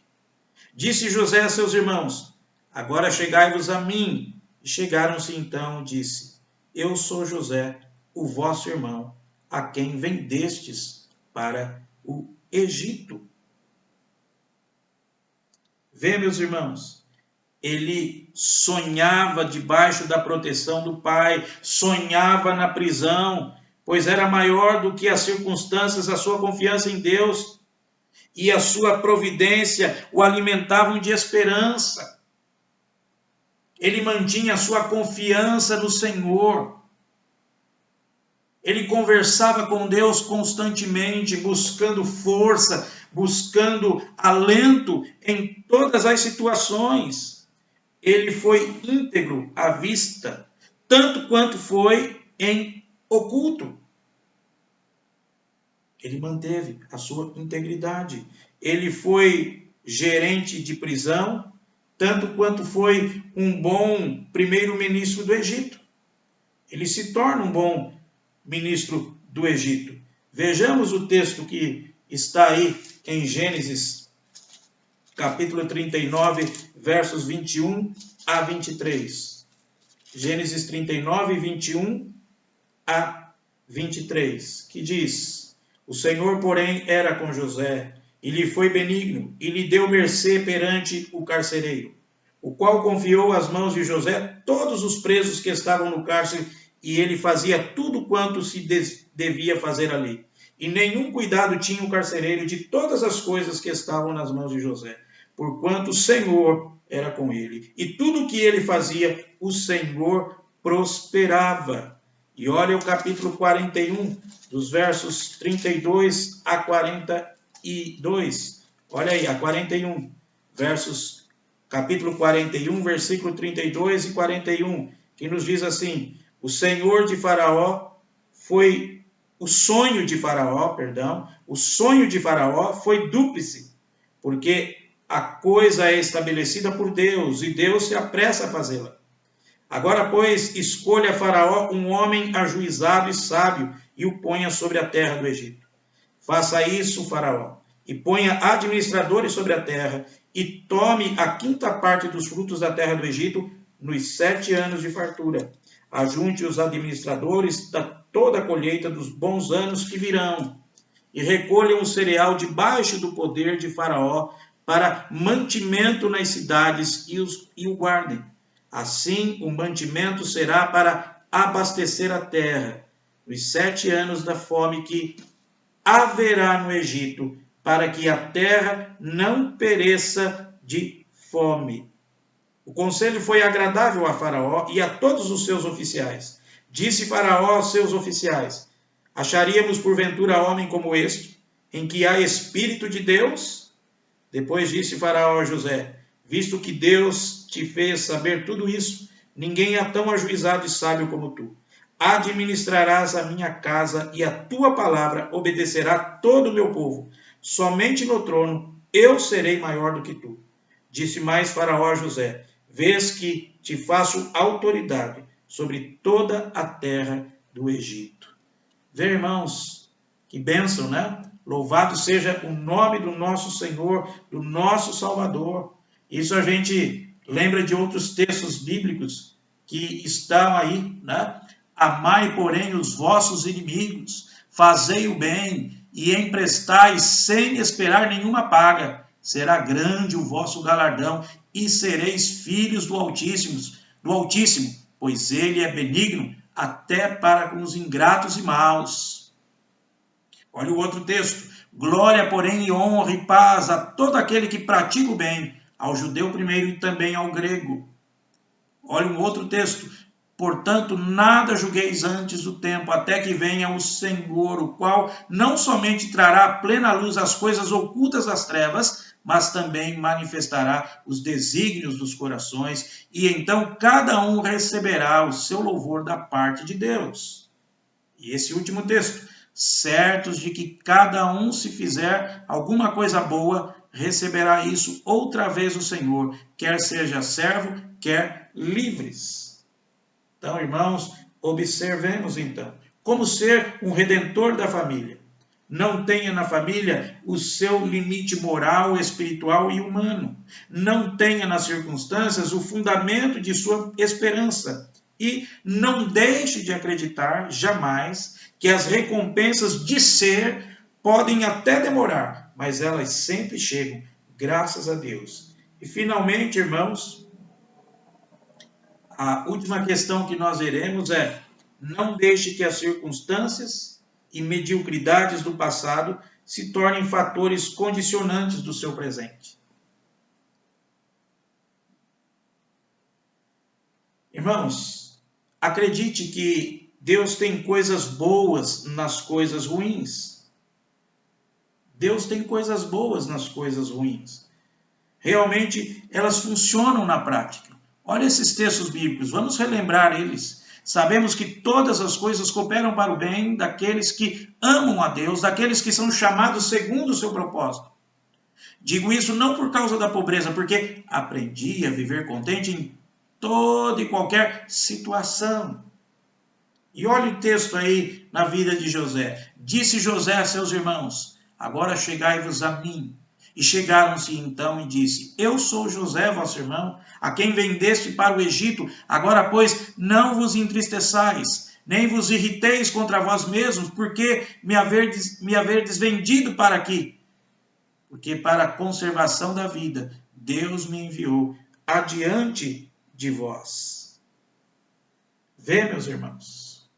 Disse José a seus irmãos: agora chegai-vos a mim. E chegaram-se então, disse: eu sou José, o vosso irmão, a quem vendestes para o Egito. Vê, meus irmãos, ele sonhava debaixo da proteção do pai, sonhava na prisão, pois era maior do que as circunstâncias, a sua confiança em Deus e a sua providência o alimentavam de esperança. Ele mantinha a sua confiança no Senhor. Ele conversava com Deus constantemente, buscando força, buscando alento em todas as situações. Ele foi íntegro à vista, tanto quanto foi em oculto. Ele manteve a sua integridade. Ele foi gerente de prisão, tanto quanto foi um bom primeiro-ministro do Egito. Ele se torna um bom ministro do Egito. Vejamos o texto que está aí em Gênesis, capítulo 39, versos 21 a 23. Gênesis 39, 21 a 23, que diz: o Senhor, porém, era com José, e lhe foi benigno, e lhe deu mercê perante o carcereiro, o qual confiou às mãos de José todos os presos que estavam no cárcere, e ele fazia tudo quanto se devia fazer ali. E nenhum cuidado tinha o carcereiro de todas as coisas que estavam nas mãos de José, porquanto o Senhor era com ele. E tudo o que ele fazia, o Senhor prosperava. E olha o capítulo 41, dos versos 32 a 42. Olha aí, a 41, capítulo 41, versículo 32 e 41, que nos diz assim: o sonho de Faraó foi dúplice, porque a coisa é estabelecida por Deus, e Deus se apressa a fazê-la. Agora, pois, escolha Faraó um homem ajuizado e sábio, e o ponha sobre a terra do Egito. Faça isso, Faraó, e ponha administradores sobre a terra, e tome a 5ª parte dos frutos da terra do Egito nos 7 anos de fartura. Ajunte os administradores da toda a colheita dos bons anos que virão, e recolham o cereal debaixo do poder de Faraó, para mantimento nas cidades, e o guardem. Assim, o mantimento será para abastecer a terra, nos 7 anos da fome que haverá no Egito, para que a terra não pereça de fome. O conselho foi agradável a Faraó e a todos os seus oficiais. Disse Faraó aos seus oficiais: acharíamos porventura homem como este, em que há Espírito de Deus? Depois disse Faraó a José: visto que Deus te fez saber tudo isso, ninguém é tão ajuizado e sábio como tu. Administrarás a minha casa, e a tua palavra obedecerá todo o meu povo. Somente no trono eu serei maior do que tu. Disse mais Faraó a José: vês que te faço autoridade sobre toda a terra do Egito. Vê, irmãos, que bênção, né? Louvado seja o nome do nosso Senhor, do nosso Salvador. Isso a gente lembra de outros textos bíblicos que estão aí, né? Amai, porém, os vossos inimigos, fazei o bem e emprestai sem esperar nenhuma paga. Será grande o vosso galardão e sereis filhos do Altíssimo, pois ele é benigno até para com os ingratos e maus. Olha o outro texto. Glória, porém, e honra e paz a todo aquele que pratica o bem, ao judeu primeiro e também ao grego. Olha um outro texto. Portanto, nada julgueis antes do tempo, até que venha o Senhor, o qual não somente trará à plena luz as coisas ocultas das trevas, mas também manifestará os desígnios dos corações, e então cada um receberá o seu louvor da parte de Deus. E esse último texto, certos de que cada um, se fizer alguma coisa boa, receberá isso outra vez o Senhor, quer seja servo, quer livres. Então, irmãos, observemos então, como ser um redentor da família. Não tenha na família o seu limite moral, espiritual e humano. Não tenha nas circunstâncias o fundamento de sua esperança. E não deixe de acreditar jamais que as recompensas de ser podem até demorar, mas elas sempre chegam, graças a Deus. E finalmente, irmãos, a última questão que nós veremos é: não deixe que as circunstâncias e mediocridades do passado se tornem fatores condicionantes do seu presente. Irmãos, acredite que Deus tem coisas boas nas coisas ruins. Deus tem coisas boas nas coisas ruins. Realmente, elas funcionam na prática. Olha esses textos bíblicos, vamos relembrar eles. Sabemos que todas as coisas cooperam para o bem daqueles que amam a Deus, daqueles que são chamados segundo o seu propósito. Digo isso não por causa da pobreza, porque aprendi a viver contente em toda e qualquer situação. E olha o texto aí na vida de José. Disse José a seus irmãos: agora chegai-vos a mim. E chegaram-se então e disse: eu sou José, vosso irmão, a quem vendeste para o Egito. Agora, pois, não vos entristeçais, nem vos irriteis contra vós mesmos, porque me haverdes vendido para aqui. Porque para a conservação da vida, Deus me enviou adiante de vós. Vê, meus irmãos,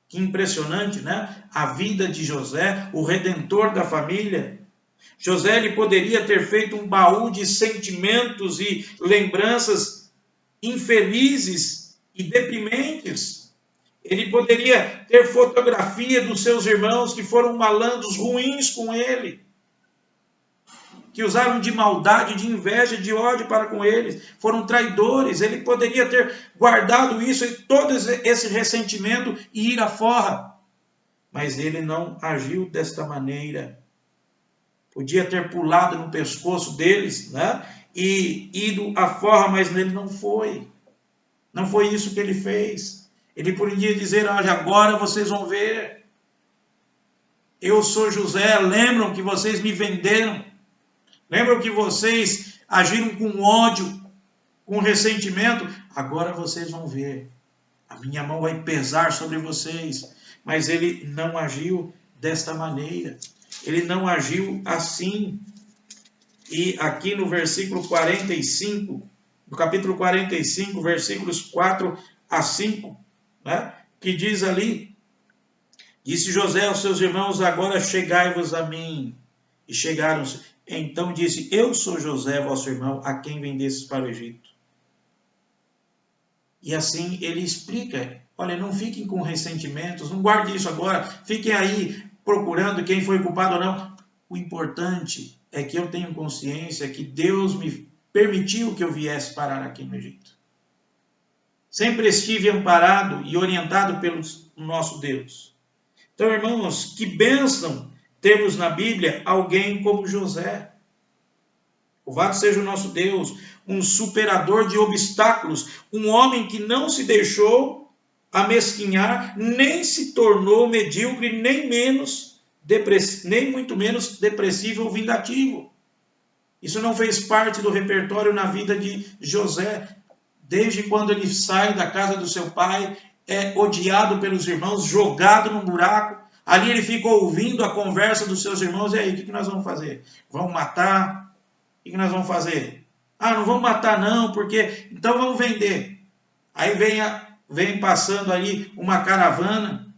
que impressionante, né? A vida de José, o redentor da família. José, ele poderia ter feito um baú de sentimentos e lembranças infelizes e deprimentes. Ele poderia ter fotografia dos seus irmãos que foram malandros, ruins com ele, que usaram de maldade, de inveja, de ódio para com eles, foram traidores. Ele poderia ter guardado isso e todo esse ressentimento e ir à forra. Mas ele não agiu desta maneira. Podia ter pulado no pescoço deles, né? E ido à forra, mas ele não foi. Não foi isso que ele fez. Ele podia dizer: olha, agora vocês vão ver. Eu sou José, lembram que vocês me venderam? Lembram que vocês agiram com ódio, com ressentimento? Agora vocês vão ver. A minha mão vai pesar sobre vocês. Mas ele não agiu desta maneira. Ele não agiu assim. E aqui no versículo 45, no capítulo 45, versículos 4 a 5, né, que diz ali: disse José aos seus irmãos: agora chegai-vos a mim. E chegaram-se. Então disse: eu sou José, vosso irmão, a quem vendestes para o Egito. E assim ele explica: olha, não fiquem com ressentimentos, não guardem isso agora, fiquem aí procurando quem foi culpado ou não. O importante é que eu tenho consciência que Deus me permitiu que eu viesse parar aqui no Egito. Sempre estive amparado e orientado pelo nosso Deus. Então, irmãos, que bênção termos na Bíblia alguém como José. Louvado seja o nosso Deus, um superador de obstáculos, um homem que não se deixou amesquinhar, nem se tornou medíocre, nem muito menos depressivo ou vingativo. Isso não fez parte do repertório na vida de José. Desde quando ele sai da casa do seu pai, é odiado pelos irmãos, jogado num buraco. Ali ele fica ouvindo a conversa dos seus irmãos. E aí, o que nós vamos fazer? Vamos matar? O que nós vamos fazer? Ah, não vamos matar não, porque então vamos vender. Aí vem passando ali uma caravana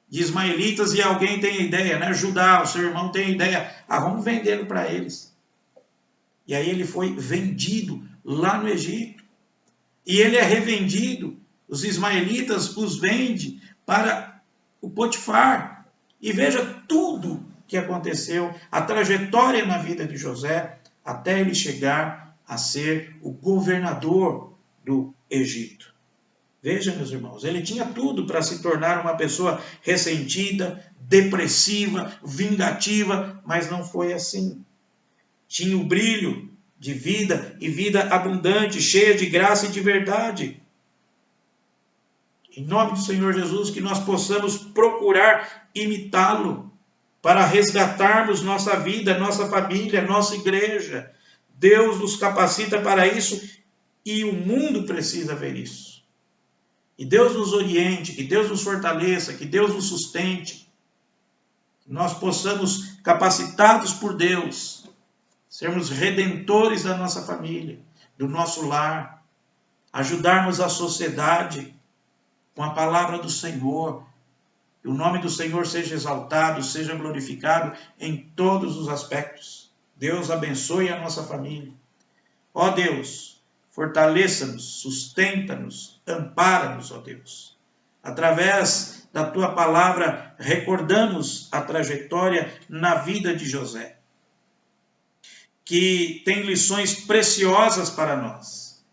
de ismaelitas e alguém tem a ideia, né? Judá, o seu irmão tem a ideia. Ah, vamos vendê-lo para eles. E aí ele foi vendido lá no Egito. E ele é revendido. Os ismaelitas os vendem para o Potifar. E veja tudo que aconteceu, a trajetória na vida de José, até ele chegar a ser o governador do Egito. Veja, meus irmãos, ele tinha tudo para se tornar uma pessoa ressentida, depressiva, vingativa, mas não foi assim. Tinha o brilho de vida e vida abundante, cheia de graça e de verdade. Em nome do Senhor Jesus, que nós possamos procurar imitá-lo para resgatarmos nossa vida, nossa família, nossa igreja. Deus nos capacita para isso e o mundo precisa ver isso. Que Deus nos oriente, que Deus nos fortaleça, que Deus nos sustente. Que nós possamos, capacitados por Deus, sermos redentores da nossa família, do nosso lar, ajudarmos a sociedade com a palavra do Senhor. Que o nome do Senhor seja exaltado, seja glorificado em todos os aspectos. Deus abençoe a nossa família. Ó Deus, fortaleça-nos, sustenta-nos, ampara-nos, ó Deus. Através da tua palavra, recordamos a trajetória na vida de José, que tem lições preciosas para nós.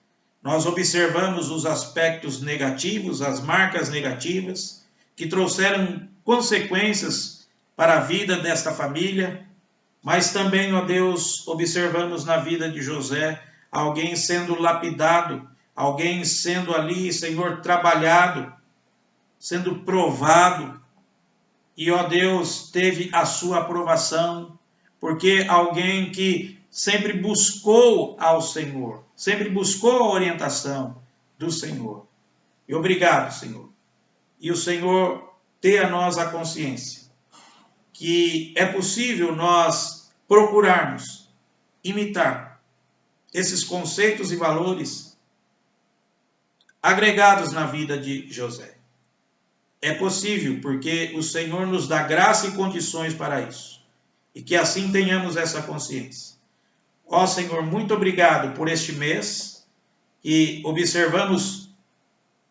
Nós observamos os aspectos negativos, as marcas negativas, que trouxeram consequências para a vida desta família, mas também, ó Deus, observamos na vida de José alguém sendo lapidado, alguém sendo ali, Senhor, trabalhado, sendo provado, e, ó Deus, teve a sua aprovação, porque alguém que sempre buscou ao Senhor, sempre buscou a orientação do Senhor. E obrigado, Senhor. E o Senhor dê a nós a consciência que é possível nós procurarmos imitar esses conceitos e valores agregados na vida de José. É possível, porque o Senhor nos dá graça e condições para isso. E que assim tenhamos essa consciência. Ó Senhor, muito obrigado por este mês e observamos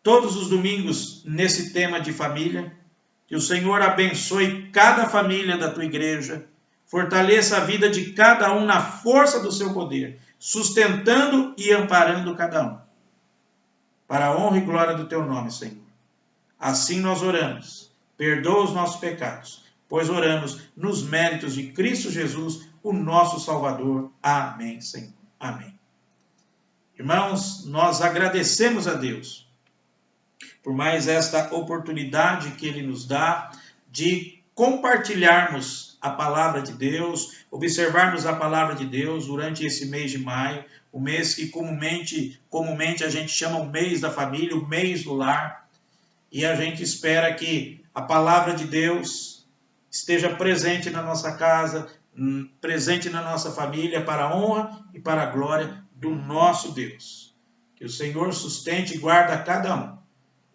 todos os domingos nesse tema de família. Que o Senhor abençoe cada família da tua igreja, fortaleça a vida de cada um na força do seu poder, sustentando e amparando cada um. Para a honra e glória do teu nome, Senhor. Assim nós oramos. Perdoa os nossos pecados, pois oramos nos méritos de Cristo Jesus, o nosso Salvador. Amém, Senhor. Amém. Irmãos, nós agradecemos a Deus por mais esta oportunidade que Ele nos dá de compartilharmos a palavra de Deus, observarmos a palavra de Deus durante esse mês de maio, o mês que comumente a gente chama o mês da família, o mês do lar, e a gente espera que a palavra de Deus esteja presente na nossa casa, presente na nossa família, para a honra e para a glória do nosso Deus. Que o Senhor sustente e guarde cada um.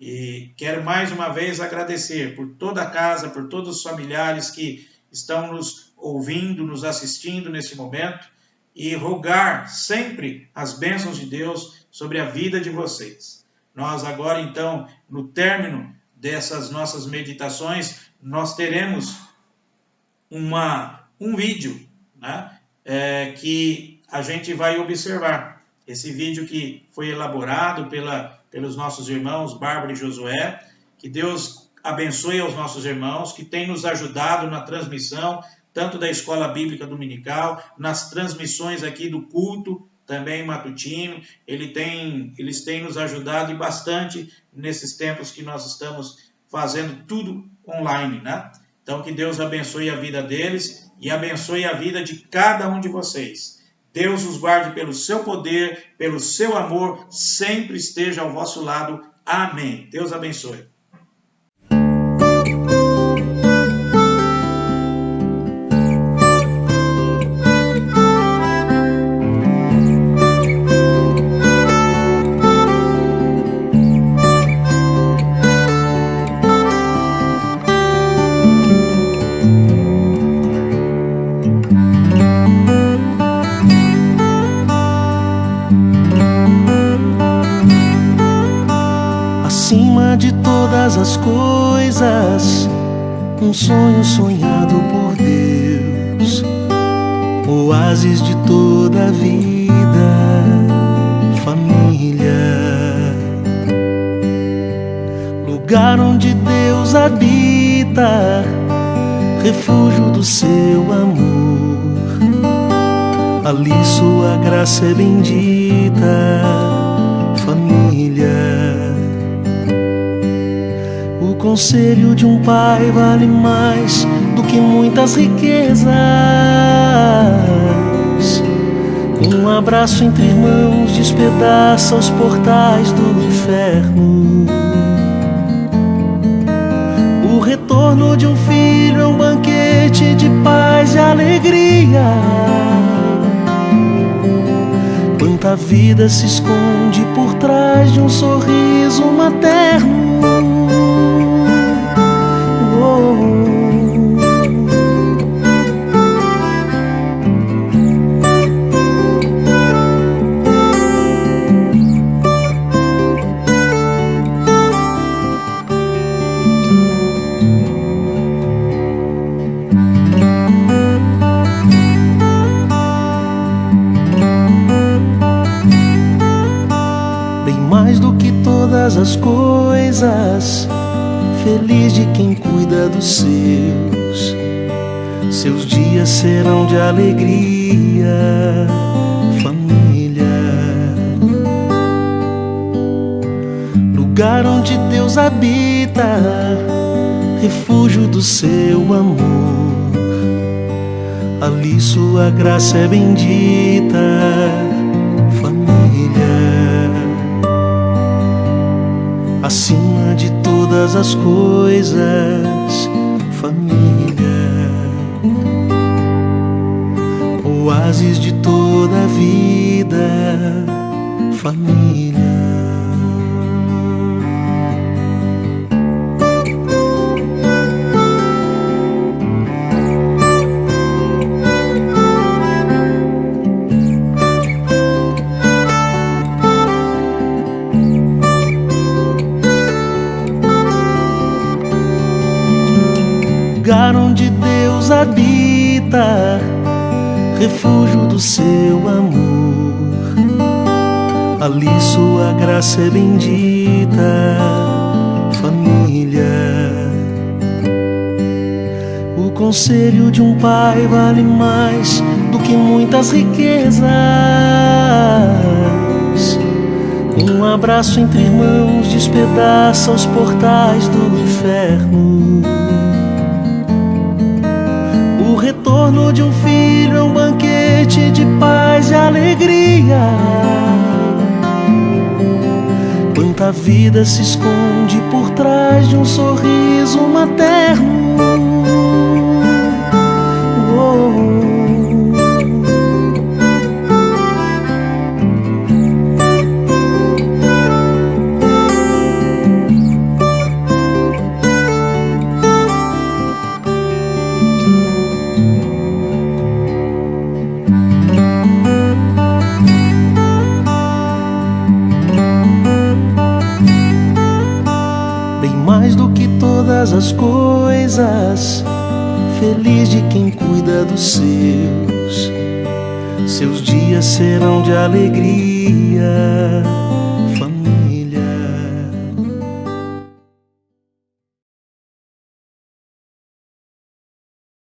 E quero mais uma vez agradecer por toda a casa, por todos os familiares que estão nos ouvindo, nos assistindo nesse momento, e rogar sempre as bênçãos de Deus sobre a vida de vocês. Nós agora, então, no término dessas nossas meditações, nós teremos um vídeo, né, que a gente vai observar. Esse vídeo que foi elaborado pelos nossos irmãos Bárbara e Josué. Que Deus abençoe aos nossos irmãos que têm nos ajudado na transmissão, tanto da Escola Bíblica Dominical, nas transmissões aqui do culto, também matutino. Eles têm nos ajudado e bastante nesses tempos que nós estamos fazendo tudo online, né? Então, que Deus abençoe a vida deles e abençoe a vida de cada um de vocês. Deus os guarde pelo seu poder, pelo seu amor, sempre esteja ao vosso lado. Amém. Deus abençoe.
De todas as coisas, um sonho sonhado por Deus. oásis de toda a vida, família, lugar onde Deus habita, refúgio do seu amor. Ali sua graça é bendita, família. O conselho de um pai vale mais do que muitas riquezas. Um abraço entre irmãos despedaça os portais do inferno. O retorno de um filho é um banquete de paz e alegria. Quanta vida se esconde por trás de um sorriso materno. Mais do que todas as coisas, feliz de quem cuida dos seus. Seus dias serão de alegria, família. Lugar onde Deus habita, refúgio do seu amor. Ali sua graça é bendita, família. Acima de todas as coisas, família, oásis de toda a vida, família. Lugar onde Deus habita, refúgio do seu amor. Ali sua graça é bendita, família. O conselho de um pai vale mais do que muitas riquezas. Um abraço entre irmãos despedaça os portais do inferno. O retorno de um filho é um banquete de paz e alegria. Quanta vida se esconde por trás de um sorriso materno. Mais do que todas as coisas, feliz de quem cuida dos seus. Seus dias serão de alegria,